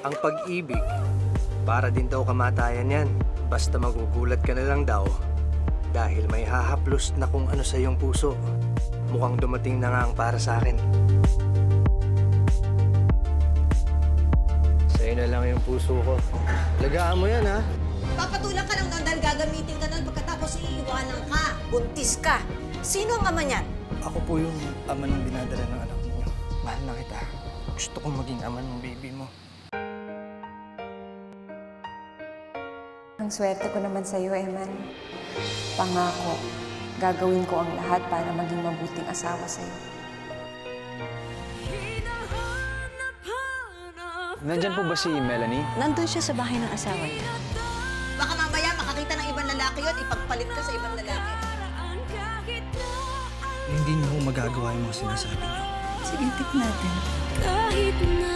Ang pag-ibig, para din daw kamatayan yan. Basta magugulat ka na lang daw dahil may hahaplos na kung ano sa iyong puso. Mukhang dumating na nga ang para sa akin. Sa'yo na lang yung puso ko. Lagaan mo yan, ha? Papatulang ka lang nun dahil gagamitin ka nun pagkatapos iiwanan ka. Buntis ka. Sino ang ama niyan? Ako po yung ama ng dinadala ng anak mo. Mahal na kita. Gusto kong maging ama ng baby mo. Ang swerte ko naman sa'yo, Eman. Pangako, gagawin ko ang lahat para maging mabuting asawa sa'yo. Nandyan po ba si Melanie? Nandun siya sa bahay ng asawa niya. Baka mamaya makakita ng ibang lalaki yun, ipagpalit ka sa ibang lalaki. Hindi niyo magagawa yung mga sinasabi niyo. Sige, tip natin. Kahit na